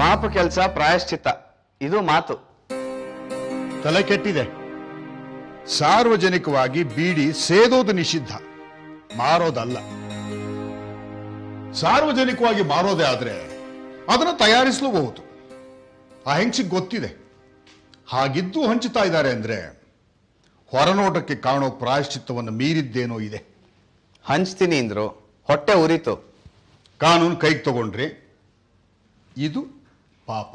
ಪಾಪ ಕೆಲಸ ಪ್ರಾಯಶ್ಚಿತ್ತ, ಇದು ಮಾತು. ತಲೆ ಕೆಟ್ಟಿದೆ. ಸಾರ್ವಜನಿಕವಾಗಿ ಬೀಡಿ ಸೇದೋದು ನಿಷಿದ್ಧ, ಮಾರೋದಲ್ಲ. ಸಾರ್ವಜನಿಕವಾಗಿ ಮಾರೋದೇ ಆದ್ರೆ ಅದನ್ನು ತಯಾರಿಸಲೂಬಹುದು. ಆ ಹೆಂಗಸಿಗೆ ಗೊತ್ತಿದೆ. ಹಾಗಿದ್ದು ಹಂಚುತ್ತಾ ಇದ್ದಾರೆ ಅಂದ್ರೆ ಹೊರನೋಟಕ್ಕೆ ಕಾಣೋ ಪ್ರಾಯಶ್ಚಿತ್ತವನ್ನು ಮೀರಿದ್ದೇನೋ ಇದೆ. ಹಂಚ್ತೀನಿ ಅಂದ್ರು, ಹೊಟ್ಟೆ ಉರಿತು. ಕಾನೂನು ಕೈಗೆ ತಗೊಂಡ್ರೆ ಇದು ಪಾಪ.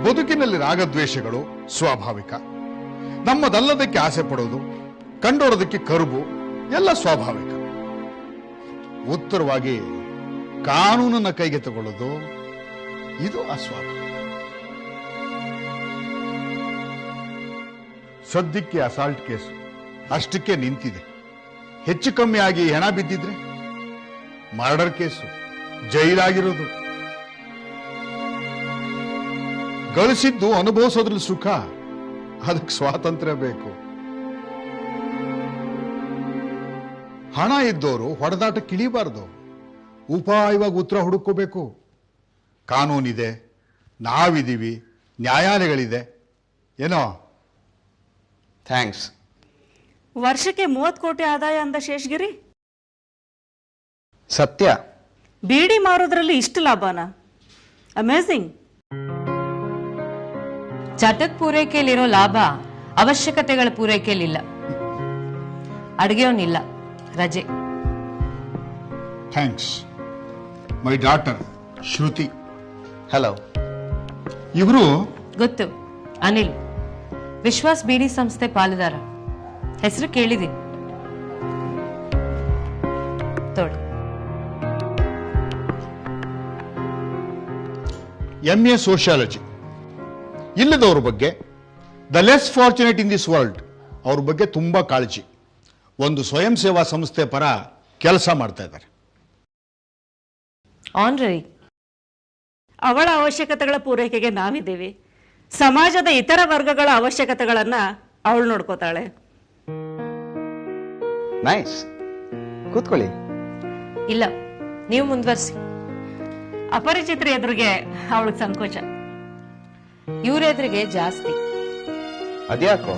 ಬದುಕಿನಲ್ಲಿ ರಾಗದ್ವೇಷಗಳು ಸ್ವಾಭಾವಿಕ. ನಮ್ಮದಲ್ಲದಕ್ಕೆ ಆಸೆ ಪಡೋದು, ಕಂಡೋಡೋದಕ್ಕೆ ಕರುಬು ಎಲ್ಲ ಸ್ವಾಭಾವಿಕ. ಉತ್ತರವಾಗಿ ಕಾನೂನನ್ನ ಕೈಗೆ ತಗೊಳ್ಳೋದು ಇದು ಅಸ್ವಾಭಾವಿಕ. ಸದ್ಯಕ್ಕೆ ಅಸಾಲ್ಟ್ ಕೇಸು ಅಷ್ಟಕ್ಕೆ ನಿಂತಿದೆ. ಹೆಚ್ಚು ಕಮ್ಮಿ ಆಗಿ ಹೆಣ ಬಿದ್ದಿದ್ರೆ ಮರ್ಡರ್ ಕೇಸು, ಜೈಲಾಗಿರೋದು. ಗಳಿಸಿದ್ದು ಅನುಭವಿಸೋದ್ರಲ್ಲಿ ಸುಖ, ಅದಕ್ಕೆ ಸ್ವಾತಂತ್ರ್ಯ ಬೇಕು. ಹಣ ಇದ್ದವರು ಹೊಡೆದಾಟಕ್ಕೆ ಇಳಿಬಾರ್ದು, ಉಪಾಯವಾಗಿ ಉತ್ತರ ಹುಡುಕೋಬೇಕು. ಕಾನೂನಿದೆ, ನಾವಿದ್ದೀವಿ, ನ್ಯಾಯಾಲಯಗಳಿದೆ. ಏನೋ ಥ್ಯಾಂಕ್ಸ್. ವರ್ಷಕ್ಕೆ 30 ಕೋಟಿ ಆದಾಯ ಅಂದ ಶೇಷಗಿರಿ. ಸತ್ಯ. ಬೀಡಿ ಮಾರೋದ್ರಲ್ಲಿ ಇಷ್ಟು ಲಾಭನ? ಅಮೇಝಿಂಗ್. ಚಟಕ್ ಪೂರೈಕೆಯಲ್ಲಿರೋ ಲಾಭ ಅವಶ್ಯಕತೆಗಳ ಪೂರೈಕೆಯಲ್ಲಿಲ್ಲ. ಅಡುಗೆಯವನಿಲ್ಲ, ರಜೆ. Thanks. My daughter Shruti. Hello. ಇವರು ಗೊತ್ತು, ಅನಿಲ್. ವಿಶ್ವಾಸ್ ಬೀಡಿ ಸಂಸ್ಥೆ ಪಾಲುದಾರ. ಹೆಸರು ಕೇಳಿದೀನಿ. ತೋಳಿ. MA sociology. ಇಲ್ಲದವ್ರ ಬಗ್ಗೆ, the less fortunate in this world, ಅವ್ರ ಬಗ್ಗೆ ತುಂಬಾ ಕಾಳಜಿ. ಒಂದು ಸ್ವಯಂ ಸೇವಾ ಸಂಸ್ಥೆ ಪರ ಕೆಲಸ ಮಾಡ್ತಾ ಇದ್ದಾರೆ. ಆನ್ರರಿ. ಅವಳ ಅವಶ್ಯಕತೆಗಳ ಪೂರೈಕೆಗೆ ನಾವಿದ್ದೀವಿ. ಸಮಾಜದ ಇತರ ವರ್ಗಗಳ ಅವಶ್ಯಕತೆಗಳನ್ನ ಅವಳು ನೋಡ್ಕೋತಾಳೆ. ನೈಸ್. ಕೂತ್ಕೊಳ್ಳಿ. ಇಲ್ಲ, ನೀವು ಮುಂದುವರಿಸಿ. ಅಪರಿಚಿತರ ಎದುರಿಗೆ ಅವಳಿಗೆ ಸಂಕೋಚ. ಇವ್ರ ಎದುರಿಗೆ ಜಾಸ್ತಿ. ಅದ್ಯಾಕೋ?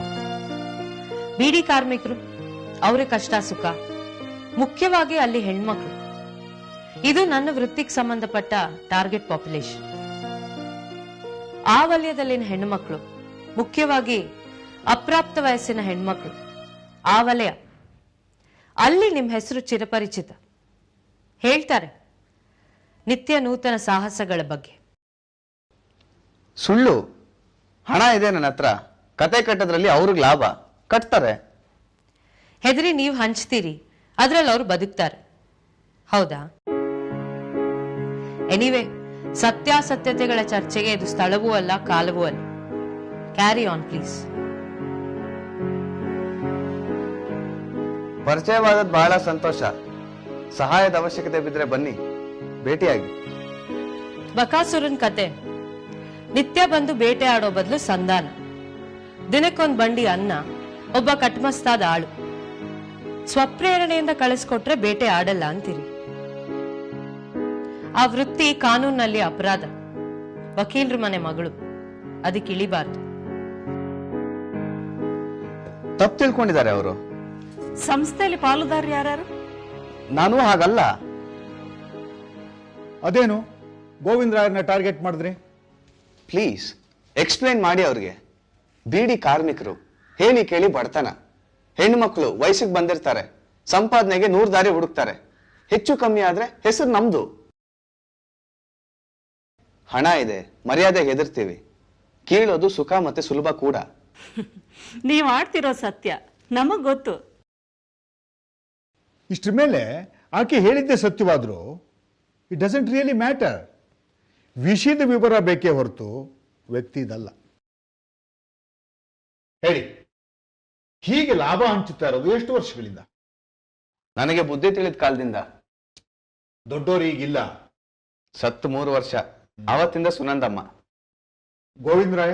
ಬೀಡಿ ಕಾರ್ಮಿಕರು, ಅವ್ರ ಕಷ್ಟ ಸುಖ, ಮುಖ್ಯವಾಗಿ ಅಲ್ಲಿ ಹೆಣ್ಮಕ್ಳು. ಇದು ನನ್ನ ವೃತ್ತಿಗೆ ಸಂಬಂಧಪಟ್ಟ ಟಾರ್ಗೆಟ್ ಪಾಪ್ಯುಲೇಷನ್. ಆ ವಲಯದಲ್ಲಿನ ಹೆಣ್ಣುಮಕ್ಕಳು, ಮುಖ್ಯವಾಗಿ ಅಪ್ರಾಪ್ತ ವಯಸ್ಸಿನ ಹೆಣ್ಮಕ್ಳು, ಆ ವಲಯ. ಅಲ್ಲಿ ನಿಮ್ಮ ಹೆಸರು ಚಿರಪರಿಚಿತ. ಹೇಳ್ತಾರೆ ನಿತ್ಯ ನೂತನ ಸಾಹಸಗಳ ಬಗ್ಗೆ. ಸುಳ್ಳು. ಹಣ ಇದೆ ನನ್ನ ಹತ್ರ. ಕತೆ ಕಟ್ಟೋದ್ರಲ್ಲಿ ಅವ್ರಿಗೆ ಲಾಭ. ಕಟ್ತಾರೆ. ಹೆದರಿ ನೀವು ಹಂಚ್ತೀರಿ, ಅದ್ರಲ್ಲಿ ಅವ್ರು ಬದುಕ್ತಾರೆ. ಹೌದಾ? ಎನಿವೆ, ಸತ್ಯಾಸತ್ಯತೆಗಳ ಚರ್ಚೆಗೆ ಇದು ಸ್ಥಳವೂ ಅಲ್ಲ, ಕಾಲವೂ ಅಲ್ಲ. Carry on please. ಪರಿಚಯವಾದದ್ದು ಬಹಳ ಸಂತೋಷ. ಸಹಾಯದ ಅವಶ್ಯಕತೆ ಬಿದ್ದರೆ ಬನ್ನಿ, ಭೇಟಿಯಾಗಿ. ಬಕಾಸುರನ್ ಕತೆ. ನಿತ್ಯ ಬಂದು ಬೇಟೆ ಆಡೋ ಬದಲು ಸಂಧಾನ. ದಿನಕ್ಕೊಂದ್ ಬಂಡಿ ಅನ್ನ, ಒಬ್ಬ ಕಟ್ಮಸ್ತಾದ ಆಳು. ಸ್ವಪ್ರೇರಣೆಯಿಂದ ಕಳಿಸ್ಕೊಟ್ರೆ ಬೇಟೆ ಆಡಲ್ಲ ಅಂತೀರಿ. ಆ ವೃತ್ತಿ ಕಾನೂನಲ್ಲಿ ಅಪರಾಧ. ವಕೀಲರ ಮನೆ ಮಗಳು, ಅದಕ್ಕೆ ಇಳಿಬಾರ್ದು. ತಪ್ಪು ತಿಳ್ಕೊಂಡಿದ್ದಾರೆ ಅವರು. ಸಂಸ್ಥೆಯಲ್ಲಿ ಪಾಲುದಾರ ಯಾರು? ನಾನು ಹಾಗಲ್ಲ. ಅದೇನು ಗೋವಿಂದರಾಯರನ್ನ ಟಾರ್ಗೆಟ್ ಮಾಡಿದ್ರಿ? ಪ್ಲೀಸ್ ಎಕ್ಸ್ಪ್ಲೈನ್ ಮಾಡಿ ಅವ್ರಿಗೆ. ಬೀಡಿ ಕಾರ್ಮಿಕರು, ಹೇಳಿ ಕೇಳಿ ಬಡತನ. ಹೆಣ್ಣು ಮಕ್ಕಳು ವಯಸ್ಸಿಗೆ ಬಂದಿರ್ತಾರೆ, ಸಂಪಾದನೆಗೆ 100 ದಾರಿ ಹುಡುಕ್ತಾರೆ. ಹೆಚ್ಚು ಕಮ್ಮಿ ಆದ್ರೆ ಹೆಸರು ನಮ್ದು. ಹಣ ಇದೆ, ಮರ್ಯಾದೆ ಹೆದರ್ತೀವಿ. ಕೀಳೋದು ಸುಖ ಮತ್ತೆ ಸುಲಭ ಕೂಡ. ನೀವು ಆಡ್ತಿರೋ ಸತ್ಯ ನಮಗ್ ಗೊತ್ತು. ಇಷ್ಟ್ರ ಮೇಲೆ ಆಕೆ ಹೇಳಿದ್ದೆ ಸತ್ಯವಾದ್ರು ಇಟ್ ಡಸಂಟ್ ರಿಯಲಿ ಮ್ಯಾಟರ್. ವಿಷಯದ ವಿವರ ಬೇಕೇ ಹೊರತು ವ್ಯಕ್ತಿದಲ್ಲ. ಹೇಳಿ, ಹೀಗೆ ಲಾಭ ಹಂಚುತ್ತಾ ಇರೋದು ಎಷ್ಟು ವರ್ಷಗಳಿಂದ? ನನಗೆ ಬುದ್ಧಿ ತಿಳಿದ ಕಾಲದಿಂದ. ದೊಡ್ಡೋರು ಈಗಿಲ್ಲ. ಸತ್ತು 3 ವರ್ಷ. ಅವತ್ತಿಂದ ಸುನಂದಮ್ಮ. ಗೋವಿಂದರಾಯ?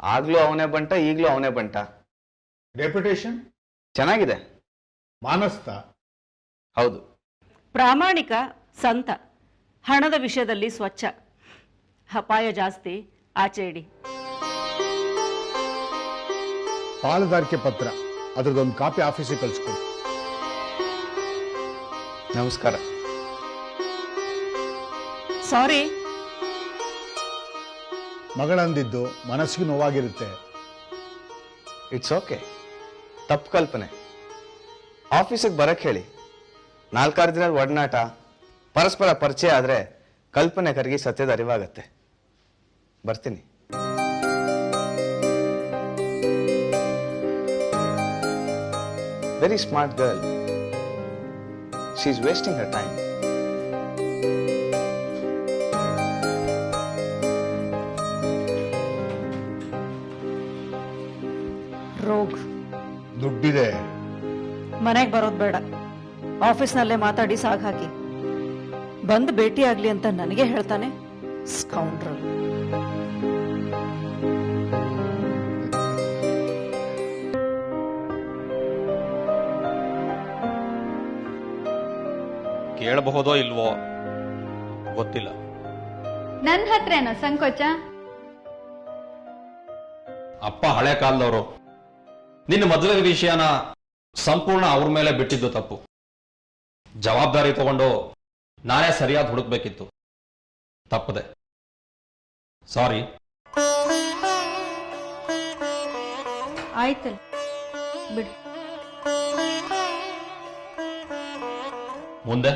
ಆಗ್ಲೂ ಅವನೇ ಬಂಟ, ಈಗ್ಲೂ ಅವನೇ ಬಂಟ. ರೆಪ್ಯುಟೇಷನ್ ಚೆನ್ನಾಗಿದೆ. ಮಾನಸ್ತ? ಹೌದು. ಪ್ರಾಮಾಣಿಕ, ಸಂತ. ಹಣದ ವಿಷಯದಲ್ಲಿ ಸ್ವಚ್ಛ, ಅಪಾಯ ಜಾಸ್ತಿ, ಆಚೆ ಇಡಿ. ಪಾಲುದಾರಿಕೆ ಪತ್ರ ಅದ್ರದ್ದೊಂದು ಕಾಪಿ ಆಫೀಸಿಗೆ ಕಳಿಸ್ಕೊಡಿ. ನಮಸ್ಕಾರ. ಸಾರಿ. ಮಗಳಂದಿದ್ದು ಮನಸ್ಸಿಗೆ ನೋವಾಗಿರುತ್ತೆ. ಇಟ್ಸ್ ಓಕೆ, ತಪ್ಪು ಕಲ್ಪನೆ. ಆಫೀಸಿಗೆ ಬರಕ್ ಹೇಳಿ. 4-6 ದಿನದ ಒಡನಾಟ, ಪರಸ್ಪರ ಪರಿಚಯ ಆದ್ರೆ ಕಲ್ಪನೆ ಕರಗಿ ಸತ್ಯದ ಅರಿವಾಗತ್ತೆ. ಬರ್ತೀನಿ. Very smart girl. She is wasting Har time. ರೋಗ್. ದುಡ್ಡಿದೆ. ಮನೆಗೆ ಬರೋದು ಬೇಡ, ಆಫೀಸ್ನಲ್ಲೇ ಮಾತಾಡಿ ಸಾಗ್ ಹಾಕಿ. ಬಂದು ಭೇಟಿ ಆಗ್ಲಿ ಅಂತ ನನಗೆ ಹೇಳ್ತಾನೆ, ಸ್ಕೌಂಡ್ರಲ್. ಕೇಳಬಹುದೋ ಇಲ್ವೋ ಗೊತ್ತಿಲ್ಲ. ನನ್ನ ಹತ್ರನೋ ಸಂಕೋಚ? ಅಪ್ಪ ಹಳೆ ಕಾಲದವರು. ನಿನ್ನ ಮದುವೆ ವಿಷಯನ ಸಂಪೂರ್ಣ ಅವ್ರ ಮೇಲೆ ಬಿಟ್ಟಿದ್ದು ತಪ್ಪು. ಜವಾಬ್ದಾರಿ ತಗೊಂಡು ನಾನೇ ಸರಿಯಾಗಿ ಹುಡುಕ್ಬೇಕಿತ್ತು. ತಪ್ಪದೆ. ಸಾರಿ. ಆಯ್ತಲ್ಲ ಬಿಡು. ಮುಂದೆ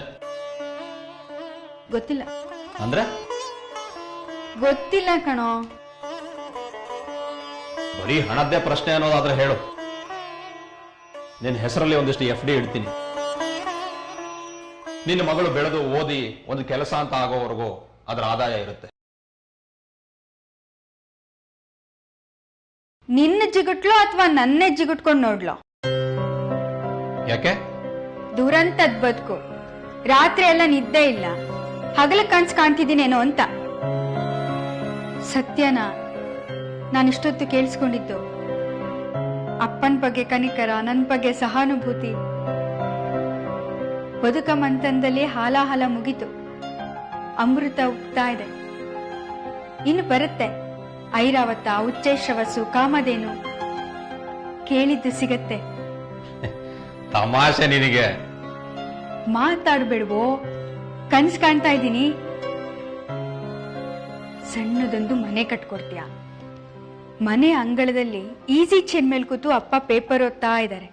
ಗೊತ್ತಿಲ್ಲ. ಅಂದ್ರೆ ಗೊತ್ತಿಲ್ಲ ಕಣೋ. ಬರೀ ಹಣದ್ದೇ ಪ್ರಶ್ನೆ ಅನ್ನೋದಾದ್ರೆ ಹೇಳು. ನಿನ್ನ ಹೆಸರಲ್ಲಿ ಒಂದಿಷ್ಟು FD ಇಡ್ತೀನಿ. ನಿನ್ನ ಮಗಳು ಬೆಳೆದು ಓದಿ ಒಂದು ಕೆಲಸ ಅಂತ ಆಗೋವರೆಗೂ ಅದರ ಆದಾಯ ಇರುತ್ತೆ. ನಿನ್ನ ಜಿಗುಟ್ಲೋ ಅಥವಾ ನನ್ನೇ ಜಿಗುಟ್ಕೊಂಡು ನೋಡ್ಲೋ? ಯಾಕೆ? ದುರಂತದ್ ಬದುಕು. ರಾತ್ರಿ ಎಲ್ಲ ನಿದ್ದೆ ಇಲ್ಲ, ಹಗಲ ಕನ್ಸ್ ಕಾಣ್ತಿದ್ದೀನೇನೋ ಅಂತ. ಸತ್ಯನ ನಾನಿಷ್ಟೊತ್ತು ಕೇಳಿಸ್ಕೊಂಡಿದ್ದು ಅಪ್ಪನ ಬಗ್ಗೆ ಕನಿಕರ, ನನ್ನ ಬಗ್ಗೆ ಸಹಾನುಭೂತಿ. ಬದುಕ ಮಂಥನದಲ್ಲಿ ಹಾಲಾಹಲ ಮುಗಿತು, ಅಮೃತ ಉಗ್ತಾ ಇದೆ. ಇನ್ನು ಬರುತ್ತೆ ಐರಾವತ, ಉಚ್ಚೈಶ್ರವಸ್ಸು, ಕಾಮಧೇನು. ಕೇಳಿದ್ದು ಸಿಗತ್ತೆ. ತಮಾಷೆ ನಿನಗೆ. ಮಾತಾಡ್ಬೇಡ್ವೋ, ಕನ್ಸ್ ಕಾಣ್ತಾ ಇದ್ದೀನಿ. ಸಣ್ಣದೊಂದು ಮನೆ ಕಟ್ಕೊಡ್ತೀಯ. ಮನೆ ಅಂಗಳದಲ್ಲಿ ಈಸಿ ಚೇರ್ ಮೇಲೆ ಕೂತು ಅಪ್ಪ ಪೇಪರ್ ಓದ್ತಾ ಇದ್ದಾರೆ.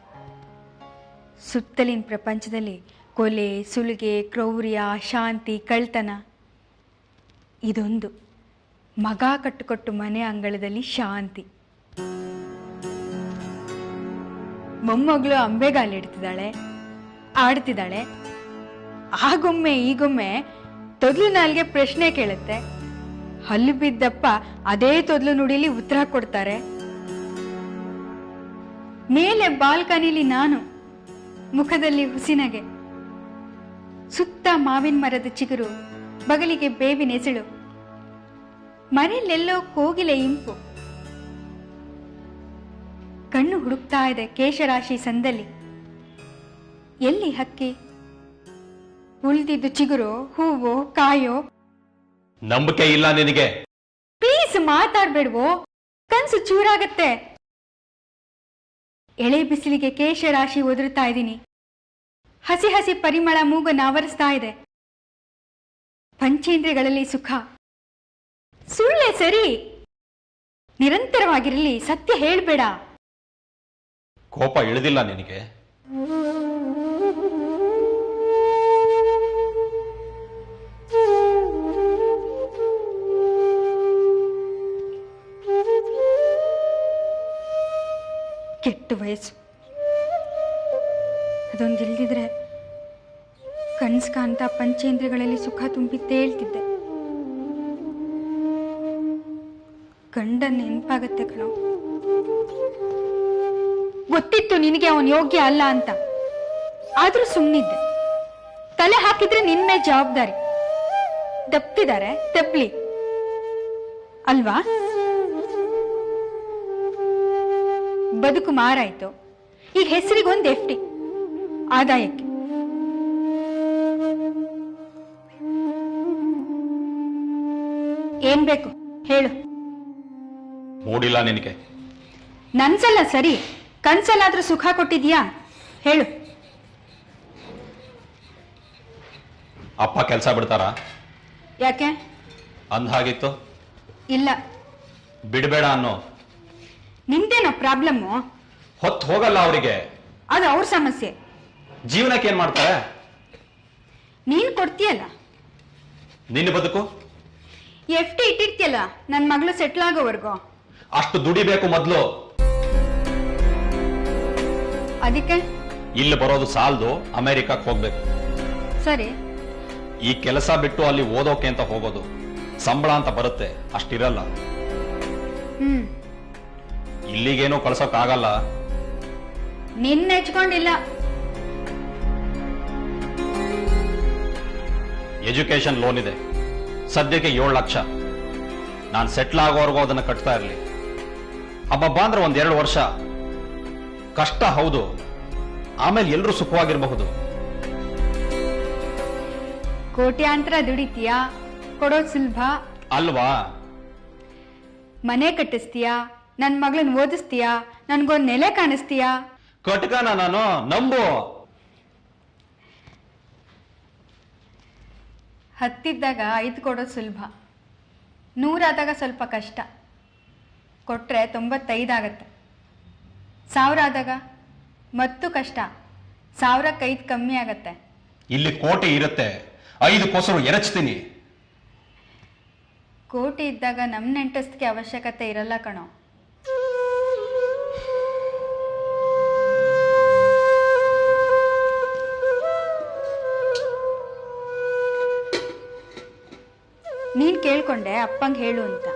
ಸುತ್ತಲಿನ ಪ್ರಪಂಚದಲ್ಲಿ ಕೊಲೆ, ಸುಲಿಗೆ, ಕ್ರೌರ್ಯ, ಶಾಂತಿ, ಕಳ್ತನ. ಇದೊಂದು ಮಗ ಕಟ್ಟುಕೊಟ್ಟು ಮನೆ ಅಂಗಳದಲ್ಲಿ ಶಾಂತಿ. ಮೊಮ್ಮಗಳು ಅಂಬೆಗಾಲಿಡ್ತಿದ್ದಾಳೆ, ಆಡ್ತಿದ್ದಾಳೆ. ಆಗೊಮ್ಮೆ ಈಗೊಮ್ಮೆ ತೊದ್ಲು ನಾಲ್ಗೆ ಪ್ರಶ್ನೆ ಕೇಳುತ್ತೆ. ಹಲ್ಲು ಬಿದ್ದಪ್ಪ ಅದೇ ತೊದ್ಲು ನುಡಿಲಿ ಉತ್ತರ ಕೊಡ್ತಾರೆ. ಮೇಲೆ ಬಾಲ್ಕನಿಲಿ ನಾನು, ಮುಖದಲ್ಲಿ ಹುಸಿನಗೆ. ಸುತ್ತ ಮಾವಿನ ಮರದ ಚಿಗುರು, ಬಗಲಿಗೆ ಬೇವಿನ ಎಸಳು. ಮನೆಯಲ್ಲೆಲ್ಲೋ ಕೋಗಿಲೆ ಇಂಪು. ಕಣ್ಣು ಹುಡುಕ್ತಾ ಇದೆ ಕೇಶರಾಶಿ ಸಂದಲ್ಲಿ. ಎಲ್ಲಿ ಹಕ್ಕಿ? ಉಳಿದಿದ್ದು ಚಿಗುರು, ಹೂವು, ಕಾಯೋ? ನಂಬಿಕೆ ಇಲ್ಲ ನಿನಗೆ. ಪ್ಲೀಸ್ ಮಾತಾಡ್ಬೇಡ್ವೋ, ಕನ್ಸು ಚೂರಾಗತ್ತೆ. ಎಳೆ ಬಿಸಿಲಿಗೆ ಕೇಶರಾಶಿ ಒದರುತ್ತಾ ಇದ್ದೀನಿ. ಹಸಿ ಹಸಿ ಪರಿಮಳ ಮೂಗನ್ನು ಆವರಿಸ್ತಾ ಇದೆ. ಪಂಚೇಂದ್ರಿಯಗಳಲ್ಲಿ ಸುಖ. ಸುಳ್ಳೆ ಸರಿ, ನಿರಂತರವಾಗಿರಲಿ, ಸತ್ಯ ಹೇಳ್ಬೇಡ. ಕೋಪ ಇಳಿದಿಲ್ಲ ನಿನಗೆ? ಕೆಟ್ಟ ವಯಸ್ಸು. ಅದೊಂದಿಲ್ದಿದ್ರೆ ಕನ್ಸ್ ಕಾಂತ ಪಂಚೇಂದ್ರಿಯಗಳಲ್ಲಿ ಸುಖ ತುಂಬಿ ತೇಳ್ತಿದ್ದೆ. ಗಂಡ ನೆನಪಾಗತ್ತೆ ಕಣೋ. ಗೊತ್ತಿತ್ತು ನಿನಗೆ ಅವನ್ ಯೋಗ್ಯ ಅಲ್ಲ ಅಂತ, ಆದ್ರೂ ಸುಮ್ಮನಿದ್ದೆ. ತಲೆ ಹಾಕಿದ್ರೆ ನಿನ್ನೆ ಜವಾಬ್ದಾರಿ. ದಪ್ತಿದ್ದಾರೆ, ತಪ್ಲಿ ಅಲ್ವಾ? ಬದುಕು ಮಾರಾಯ್ತು. ಈಗ ಹೆಸರಿಗೊಂದು FD, ಆದಾಯಕ್ಕೆ. ಏನ್ ಬೇಕು ಹೇಳು. ಮೂಡಿಲ್ಲ ನಿನಗೆ. ನನ್ಸಲ್ಲ ಸರಿ, ಕನ್ಸಲ್ಲಾದ್ರೂ ಸುಖ ಕೊಟ್ಟಿದ್ಯಾ ಹೇಳು. ಅಪ್ಪ ಕೆಲಸ ಬಿಡ್ತಾರ? ಯಾಕೆ? ಅಂದ್ಹಾಗಿತ್ತು. ಇಲ್ಲ. ಬಿಡಬೇಡ ಅನ್ನೋ. ನಿಮ್ದೇನೋ ಪ್ರಾಬ್ಲಮ್ಮು? ಹೊತ್ತು ಹೋಗಲ್ಲ ಅವರಿಗೆ. ಅದು ಅವ್ರ ಸಮಸ್ಯೆ. ಜೀವನಕ್ಕೆ ಏನ್ ಮಾಡ್ತಾರೆ? ನೀನ್ ಕೊಡ್ತೀಯಲ್ಲ. ನಿನ್ನ ಬದುಕು FD ಇಟ್ಟಿರ್ತೀಯಲ್ಲ ನನ್ ಮಗಳು ಸೆಟ್ಲ್ ಆಗೋವರೆಗೂ. ಅಷ್ಟು ದುಡಿಬೇಕು ಮೊದ್ಲು. ಅದಕ್ಕೆ ಇಲ್ಲಿ ಬರೋದು ಸಾಲದು, ಅಮೆರಿಕಕ್ಕೆ ಹೋಗ್ಬೇಕು. ಸರಿ. ಈ ಕೆಲಸ ಬಿಟ್ಟು ಅಲ್ಲಿ ಓದೋಕೆ ಅಂತ ಹೋಗೋದು. ಸಂಬಳ ಅಂತ ಬರುತ್ತೆ, ಅಷ್ಟಿರಲ್ಲ. ಇಲ್ಲಿಗೇನೋ ಕಳ್ಸೋಕ್ಕಾಗಲ್ಲ. ನಿನ್ನ ಹೆಚ್ಕೊಂಡಿಲ್ಲ. ಎಜುಕೇಶನ್ ಲೋನ್ ಇದೆ, ಸದ್ಯಕ್ಕೆ 7 ಲಕ್ಷ. ನಾನು ಸೆಟ್ಲ್ ಆಗೋವರೆಗೂ ಅದನ್ನು ಕಟ್ತಾ ಇರಲಿ. ಹಬ್ಬ ಅಂದ್ರೆ 1-2 ವರ್ಷ ಕಷ್ಟ, ಹೌದು. ಆಮೇಲೆ ಎಲ್ಲರೂ ಸುಖವಾಗಿರಬಹುದು. ಕೋಟ್ಯಾಂತರ ದುಡಿತೀಯಾ, ಕೊಡೋದು ಸುಲಭ ಅಲ್ವಾ? ಮನೆ ಕಟ್ಟಿಸ್ತೀಯಾ, ನನ್ ಮಗಳನ್ನ ಓದಿಸ್ತೀಯಾ, ನನ್ಗೊಂದ್ ನೆಲೆ ಕಾಣಿಸ್ತೀಯಾ. ಕಟ್ಕನ ನಾನು ನಂಬು. ಹತ್ತಿದ್ದಾಗ 5 ಕೊಡೋದು ಸುಲಭ, 100 ಆದಾಗ ಸ್ವಲ್ಪ ಕಷ್ಟ. ಕೊಟ್ರೆ 95 ಆಗತ್ತೆ. 1000 ಆದಾಗ ಮತ್ತು ಕಷ್ಟ, 1000ಕ್ಕೆ 5 ಕಮ್ಮಿ ಆಗತ್ತೆ. ಇಲ್ಲಿ ಕೋಟಿ ಇರುತ್ತೆ, 5 ಕೊಸರು ಎರಚ್ತೀನಿ. ಕೋಟಿ ಇದ್ದಾಗ ನಮ್ ನೆಂಟಸ್ತಿಗೆ ಅವಶ್ಯಕತೆ ಇರಲ್ಲ ಕಣೋ. ನೀನ್ ಕೇಳ್ಕೊಂಡೆ ಅಪ್ಪಂಗ್ ಹೇಳು ಅಂತ.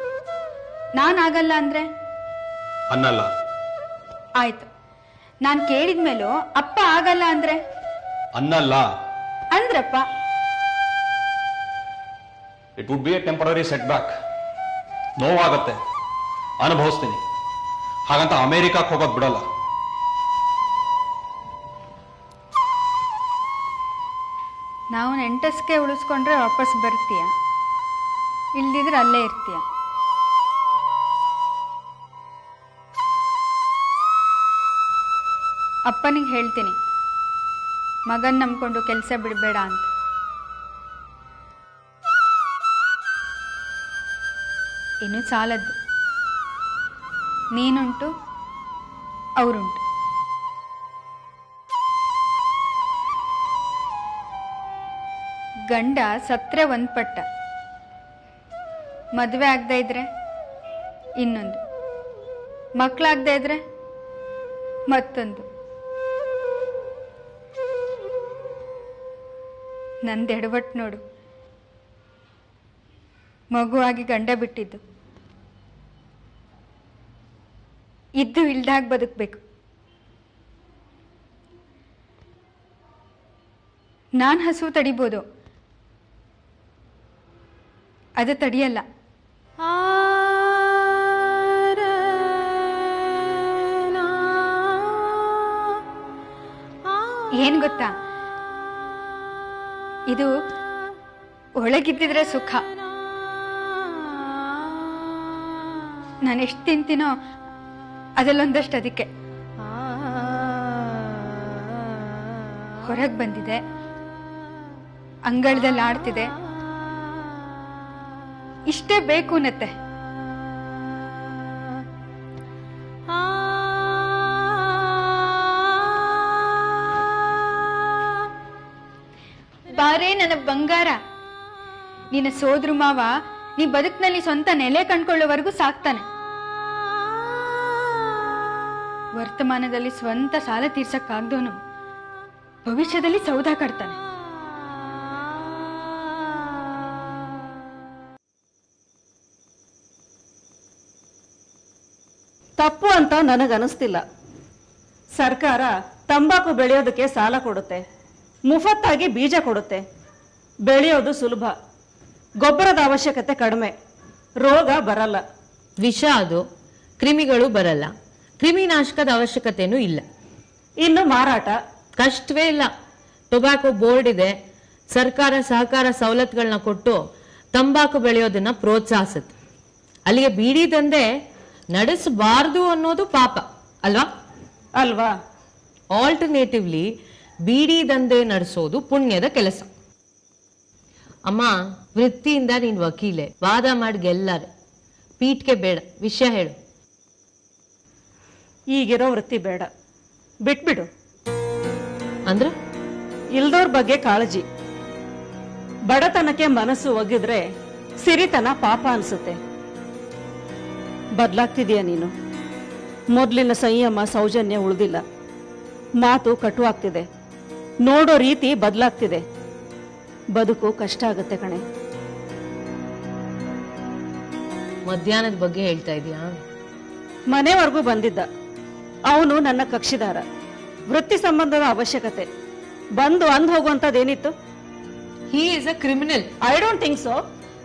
ನಾನ್ ಆಗಲ್ಲ ಅಂದ್ರೆ ಅನ್ನಲ್ಲ. ಆಯ್ತು, ನಾನ್ ಕೇಳಿದ್ಮೇಲೂ ಅಪ್ಪ ಆಗಲ್ಲ ಅಂದ್ರೆ ಅನ್ನಲ್ಲ. ಅಂದ್ರಪ್ಪ. It would be a temporary setback. ನೋವಾಗತ್ತೆ, ಅನುಭವಿಸ್ತೀನಿ. ಹಾಗಂತ ಅಮೆರಿಕಕ್ಕೆ ಹೋಗೋದು ಬಿಡಲ್ಲ. ನಾವು ನೆಂಟಸ್ಗೆ ಉಳಿಸ್ಕೊಂಡ್ರೆ ವಾಪಸ್ ಬರ್ತೀಯ, ಇಲ್ದಿದ್ರೆ ಅಲ್ಲೇ ಇರ್ತೀಯ. ಅಪ್ಪನಿಗೆ ಹೇಳ್ತೀನಿ ಮಗನ್ ನಂಬ್ಕೊಂಡು ಕೆಲಸ ಬಿಡಬೇಡ ಅಂತ. ಇನ್ನು ಸಾಲದ್ದು, ನೀನುಂಟು ಅವರುಂಟು. ಗಂಡ ಸತ್ರೆ ಒಂದು ಪಟ್ಟ, ಮದುವೆ ಆಗದೆ ಇದ್ರೆ ಇನ್ನೊಂದು, ಮಕ್ಕಳಾಗದೆ ಇದ್ರೆ ಮತ್ತೊಂದು. ನಂದು ಎಡವಟ್ಟು ನೋಡು, ಮಗುವಾಗಿ ಗಂಡ ಬಿಟ್ಟಿದ್ದು. ಇದ್ದು ಇಲ್ದಾಗ ಬದುಕಬೇಕು. ನಾನು ಹಸು ತಡಿಬೋದು, ಅದು ತಡಿಯಲ್ಲ. ಏನ್ ಗೊತ್ತಾ, ಇದು ಒಳಗಿದ್ದಿದ್ರೆ ಸುಖ. ನಾನು ಎಷ್ಟು ತಿಂತೀನೋ ಅದಲ್ಲೊಂದಷ್ಟು ಅದಕ್ಕೆ. ಹೊರಗೆ ಬಂದಿದೆ, ಅಂಗಳದಲ್ಲಿ ಆಡ್ತಿದೆ, ಇಷ್ಟೇ ಬೇಕು ಅನ್ನತ್ತೆ. ಬಾರೇ ನನ್ನ ಬಂಗಾರ, ನಿನ್ನ ಸೋದ್ರು ಮಾವ ನೀ ಬದುಕಿನಲ್ಲಿ ಸ್ವಂತ ನೆಲೆ ಕಂಡ್ಕೊಳ್ಳೋವರೆಗೂ ಸಾಕ್ತಾನೆ. ವರ್ತಮಾನದಲ್ಲಿ ಸ್ವಂತ ಸಾಲ ತೀರ್ಸಕ್ಕಾಗ್ದವನು ಭವಿಷ್ಯದಲ್ಲಿ ಸೌಧ ಕಟ್ತಾನೆ. ತಪ್ಪು ಅಂತ ನನಗನಿಸ್ತಿಲ್ಲ. ಸರ್ಕಾರ ತಂಬಾಕು ಬೆಳೆಯೋದಕ್ಕೆ ಸಾಲ ಕೊಡುತ್ತೆ, ಮುಫತ್ತಾಗಿ ಬೀಜ ಕೊಡುತ್ತೆ. ಬೆಳೆಯೋದು ಸುಲಭ, ಗೊಬ್ಬರದ ಅವಶ್ಯಕತೆ ಕಡಿಮೆ, ರೋಗ ಬರಲ್ಲ. ವಿಷ ಅದು, ಕ್ರಿಮಿಗಳು ಬರಲ್ಲ, ಕ್ರಿಮಿನಾಶಕದ ಅವಶ್ಯಕತೆನೂ ಇಲ್ಲ. ಇನ್ನು ಮಾರಾಟ ಕಷ್ಟವೇ ಇಲ್ಲ. ಟೊಬ್ಯಾಕೊ ಬೋರ್ಡ್ ಇದೆ, ಸರ್ಕಾರ ಸಹಕಾರ ಸವಲತ್ತುಗಳನ್ನ ಕೊಟ್ಟು ತಂಬಾಕು ಬೆಳೆಯೋದನ್ನ ಪ್ರೋತ್ಸಾಹಿಸುತ್ತೆ. ಅಲ್ಲಿಗೆ ಬೀಡಿ ದಂಧೆ ನಡೆಸಬಾರ್ದು ಅನ್ನೋದು ಪಾಪ ಅಲ್ವಾ? ಅಲ್ವಾ? ಆಲ್ಟರ್ನೇಟಿವ್ಲಿ ಬೀಡಿ ದಂಧೆ ನಡೆಸೋದು ಪುಣ್ಯದ ಕೆಲಸ. ಅಮ್ಮ, ವೃತ್ತಿಯಿಂದ ನೀನ್ ವಕೀಲೆ, ವಾದ ಮಾಡಿ ಗೆಲ್ಲಾರೆ, ಪೀಠ್ಗೆ ಬೇಡ, ವಿಷಯ ಹೇಳು. ಈಗಿರೋ ವೃತ್ತಿ ಬೇಡ, ಬಿಟ್ಬಿಡು. ಅಂದ್ರೆ ಇಲ್ದೋರ್ ಬಗ್ಗೆ ಕಾಳಜಿ. ಬಡತನಕ್ಕೆ ಮನಸ್ಸು ಒಗ್ಗಿದ್ರೆ ಸಿರಿತನ ಪಾಪ ಅನ್ಸುತ್ತೆ. ಬದಲಾಗ್ತಿದೀಯ ನೀನು. ಮೊದ್ಲಿನ ಸಂಯಮ ಸೌಜನ್ಯ ಉಳಿದಿಲ್ಲ. ಮಾತು ಕಟುವಾಗ್ತಿದೆ. ನೋಡೋ ರೀತಿ ಬದಲಾಗ್ತಿದೆ. ಬದುಕು ಕಷ್ಟ ಆಗತ್ತೆ ಕಣೆ. ಮಧ್ಯಾಹ್ನದ ಬಗ್ಗೆ ಹೇಳ್ತಾ ಇದೀಯಾ? ಮನೆವರೆಗೂ ಬಂದಿದ್ದ. ಅವನು ನನ್ನ ಕಕ್ಷಿದಾರ. ವೃತ್ತಿ ಸಂಬಂಧದ ಅವಶ್ಯಕತೆ ಬಂದು ಅಂದ್ ಹೋಗುವಂತದ್ದೇನಿತ್ತು? He is a criminal. I don't think so.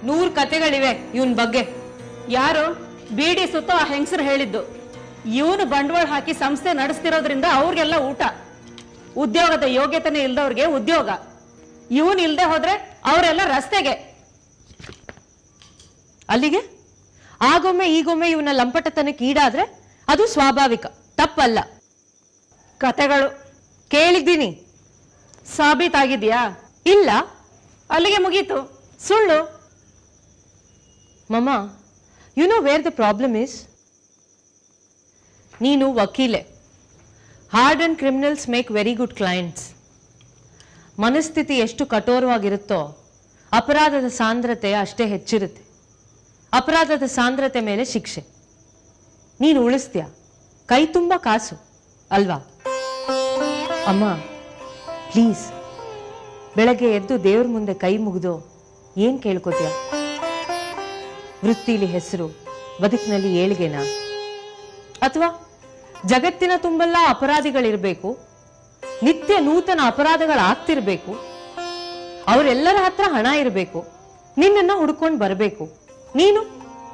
100 ಕತೆಗಳಿವೆ ಇವನ್ ಬಗ್ಗೆ. ಯಾರು ಬೀಡಿ ಸುತ್ತೋ ಆ ಹೆಂಗಸರು ಹೇಳಿದ್ದು. ಇವನು ಬಂಡವಾಳ ಹಾಕಿ ಸಂಸ್ಥೆ ನಡೆಸ್ತಿರೋದ್ರಿಂದ ಅವ್ರಿಗೆಲ್ಲ ಊಟ. ಉದ್ಯೋಗದ ಯೋಗ್ಯತೆನೇ ಇಲ್ದವ್ರಿಗೆ ಉದ್ಯೋಗ. ಇವನ್ ಇಲ್ದೆ ಹೋದ್ರೆ ಅವರೆಲ್ಲ ರಸ್ತೆಗೆ. ಅಲ್ಲಿಗೆ ಆಗೊಮ್ಮೆ ಈಗೊಮ್ಮೆ ಇವನ ಲಂಪಟತನಕ್ಕೆ ಈಡಾದ್ರೆ ಅದು ಸ್ವಾಭಾವಿಕ, ತಪ್ಪಲ್ಲ. ಕತೆಗಳು ಕೇಳಿದ್ದೀನಿ. ಸಾಬೀತಾಗಿದ್ಯಾ? ಇಲ್ಲ. ಅಲ್ಲಿಗೆ ಮುಗೀತು. ಸುಳ್ಳು. ಮಮ್ಮ, you know where the problem is? ನೀನು ವಕೀಲೆ. Hardened criminals make very good clients. ಮನಸ್ಥಿತಿ ಎಷ್ಟು ಕಠೋರವಾಗಿರುತ್ತೋ ಅಪರಾಧದ ಸಾಂದ್ರತೆ ಅಷ್ಟೇ ಹೆಚ್ಚಿರುತ್ತೆ. ಅಪರಾಧದ ಸಾಂದ್ರತೆ ಮೇಲೆ ಶಿಕ್ಷೆ. ನೀನು ಉಳಿಸ್ತೀಯ, ಕೈ ತುಂಬ ಕಾಸು ಅಲ್ವಾ? ಅಮ್ಮ ಪ್ಲೀಸ್, ಬೆಳಗ್ಗೆ ಎದ್ದು ದೇವ್ರ ಮುಂದೆ ಕೈ ಮುಗಿದು ಏನ್ ಕೇಳ್ಕೋತೀಯ? ವೃತ್ತಿಲಿ ಹೆಸರು, ಬದುಕಿನಲ್ಲಿ ಏಳಿಗೆನಾ? ಅಥವಾ ಜಗತ್ತಿನ ತುಂಬೆಲ್ಲ ಅಪರಾಧಿಗಳಿರ್ಬೇಕು, ನಿತ್ಯ ನೂತನ ಅಪರಾಧಗಳಾಗ್ತಿರ್ಬೇಕು, ಅವರೆಲ್ಲರ ಹತ್ರ ಹಣ ಇರಬೇಕು, ನಿನ್ನನ್ನ ಹುಡ್ಕೊಂಡು ಬರಬೇಕು, ನೀನು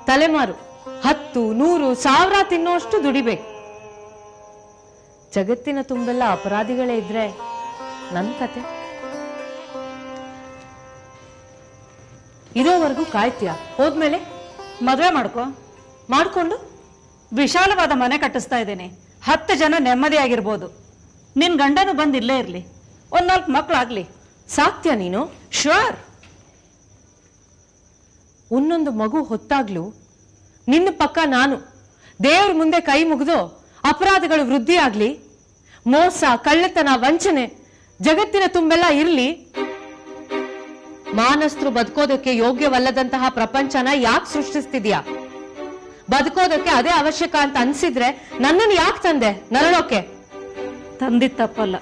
ತಲೆಮಾರು 10, 100, 1000 ತಿನ್ನೋಷ್ಟು ದುಡಿಬೇಕು. ಜಗತ್ತಿನ ತುಂಬೆಲ್ಲ ಅಪರಾಧಿಗಳೇ ಇದ್ರೆ ನನ್ ಕತೆ? ಇರೋವರೆಗೂ ಕಾಯ್ತೀಯ, ಹೋದ್ಮೇಲೆ ಮದುವೆ ಮಾಡ್ಕೊಂಡು ವಿಶಾಲವಾದ ಮನೆ ಕಟ್ಟಿಸ್ತಾ ಇದ್ದೇನೆ. 10 ಜನ ನೆಮ್ಮದಿಯಾಗಿರ್ಬೋದು. ನಿನ್ ಗಂಡನು ಬಂದು ಇಲ್ಲೇ ಇರ್ಲಿ, 1-4 ಮಕ್ಕಳಾಗ್ಲಿ. ಸಾಕ್ತ್ಯ ನೀನು? ಶ್ಯೂರ್. ಒಂದೊಂದು ಮಗು ಹೊತ್ತಾಗ್ಲೂ ನಿನ್ನ ಪಕ್ಕ ನಾನು ದೇವ್ರ ಮುಂದೆ ಕೈ ಮುಗಿದು ಅಪರಾಧಗಳು ವೃದ್ಧಿ ಆಗ್ಲಿ, ಮೋಸ, ಕಳ್ಳತನ, ವಂಚನೆ ಜಗತ್ತಿನ ತುಂಬೆಲ್ಲ ಇರ್ಲಿ. ಮಾನಸ್ಥರು ಬದುಕೋದಕ್ಕೆ ಯೋಗ್ಯವಲ್ಲದಂತಹ ಪ್ರಪಂಚನ ಯಾಕೆ ಸೃಷ್ಟಿಸ್ತಿದ್ಯಾ? ಬದುಕೋದಕ್ಕೆ ಅದೇ ಅವಶ್ಯಕ ಅಂತ ಅನ್ಸಿದ್ರೆ ನನ್ನನ್ನು ಯಾಕೆ ತಂದೆ ನರಳೋಕೆ? ತಂದಿದ್ ತಪ್ಪಲ್ಲ,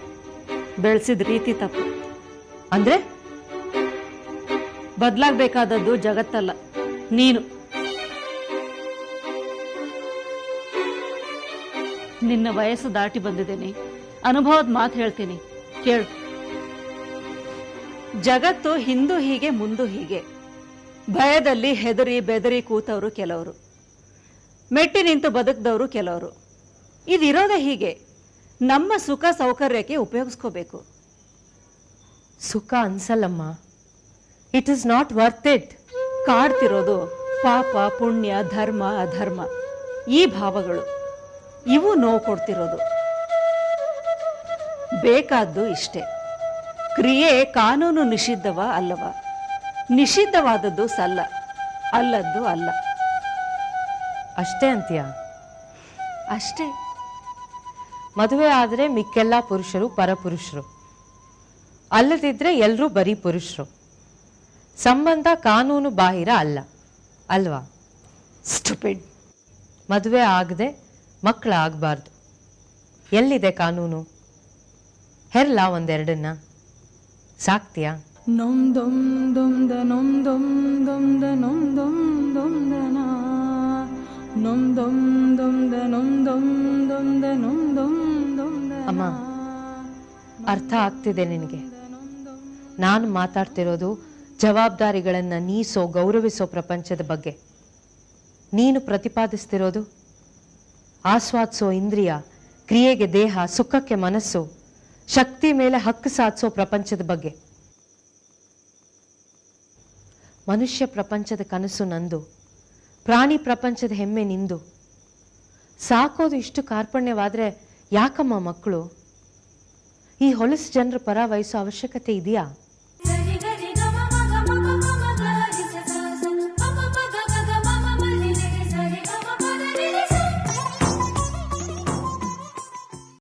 ಬೆಳೆಸಿದ ರೀತಿ ತಪ್ಪು. ಅಂದ್ರೆ ಬದಲಾಗಬೇಕಾದದ್ದು ಜಗತ್ತಲ್ಲ, ನೀನು. ನಿನ್ನ ವಯಸ್ಸು ದಾಟಿ ಬಂದಿದ್ದೇನೆ. ಅನುಭವದ ಮಾತು ಹೇಳ್ತೀನಿ, ಕೇಳು. ಜಗತ್ತು ಹಿಂದೂ ಹೀಗೆ ಮುಂದೂ ಹೀಗೆ. ಭಯದಲ್ಲಿ ಹೆದರಿ ಬೆದರಿ ಕೂತವರು ಕೆಲವರು, ಮೆಟ್ಟಿ ನಿಂತು ಬದುಕಿದವರು ಕೆಲವರು. ಇದಿರೋದೇ ಹೀಗೆ. ನಮ್ಮ ಸುಖ ಸೌಕರ್ಯಕ್ಕೆ ಉಪಯೋಗಿಸ್ಕೋಬೇಕು. ಸುಖ ಅನ್ಸಲ್ಲಮ್ಮ. It is not worth it. ಕಾಡ್ತಿರೋದು ಪಾಪ, ಪುಣ್ಯ, ಧರ್ಮ, ಅಧರ್ಮ, ಈ ಭಾವಗಳು. ಇವು ನೋವು ಕೊಡ್ತಿರೋದು. ಬೇಕಾದ್ದು ಇಷ್ಟೇ. ಕ್ರಿಯೆ ಕಾನೂನು ನಿಷಿದ್ಧವ ಅಲ್ಲವ? ನಿಷಿದ್ಧವಾದದ್ದು ಸಲ್ಲ, ಅಲ್ಲದ್ದು ಅಲ್ಲ. ಅಷ್ಟೇ ಅಂತೀಯ? ಅಷ್ಟೇ. ಮದುವೆ ಆದ್ರೆ ಮಿಕ್ಕೆಲ್ಲ ಪುರುಷರು ಪರಪುರುಷರು, ಅಲ್ಲದಿದ್ರೆ ಎಲ್ರೂ ಬರೀ ಪುರುಷರು. ಸಂಬಂಧ ಕಾನೂನು ಬಾಹಿರ ಅಲ್ಲ ಅಲ್ವಾ? ಸ್ಟುಪಿಡ್. ಮದುವೆ ಆಗದೆ ಮಕ್ಕಳಾಗಬಾರ್ದು. ಎಲ್ಲಿದೆ ಕಾನೂನು? ಹೆರ್ಲ ಒಂದೆರಡನ್ನ. ಸಾಕ್ತಿಯಾ? ನೊಮ್ ದೊಮ್ ದೊಮ್ ದ ನೊಮ್ ದೊಮ್ ದೊಮ್ ದ ನೊಮ್ ದೊಮ್ ದೊಮ್ ದನ ನೊಮ್ ದೊಮ್ ದೊಮ್ ದ ನೊಮ್ ದೊಮ್ ದೊಮ್ ದ ನೊಮ್ ದೊಮ್ ದೊಮ್ ದ. ಅಮ್ಮ, ಅರ್ಥ ಆಗ್ತಿದೆ ನಿನಗೆ. ನಾನು ಮಾತಾಡ್ತಿರೋದು ಜವಾಬ್ದಾರಿಗಳನ್ನ ನೀಸೋ, ಗೌರವಿಸೋ ಪ್ರಪಂಚದ ಬಗ್ಗೆ. ನೀನು ಪ್ರತಿಪಾದಿಸ್ತಿರೋದು ಆಸ್ವಾದಿಸೋ ಇಂದ್ರಿಯ, ಕ್ರಿಯೆಗೆ ದೇಹ, ಸುಖಕ್ಕೆ ಮನಸ್ಸು, ಶಕ್ತಿ ಮೇಲೆ ಹಕ್ಕು ಸಾಧಿಸೋ ಪ್ರಪಂಚದ ಬಗ್ಗೆ. ಮನುಷ್ಯ ಪ್ರಪಂಚದ ಕನಸು ನಂದು, ಪ್ರಾಣಿ ಪ್ರಪಂಚದ ಹೆಮ್ಮೆ ನಿಂದು. ಸಾಕೋದು ಇಷ್ಟು ಕಾರ್ಪಣ್ಯವಾದ್ರೆ ಯಾಕಮ್ಮ ಮಕ್ಕಳು? ಈ ಹೊಲಸು ಜನರ ಪರ ವಹಿಸೋ ಅವಶ್ಯಕತೆ ಇದೆಯಾ?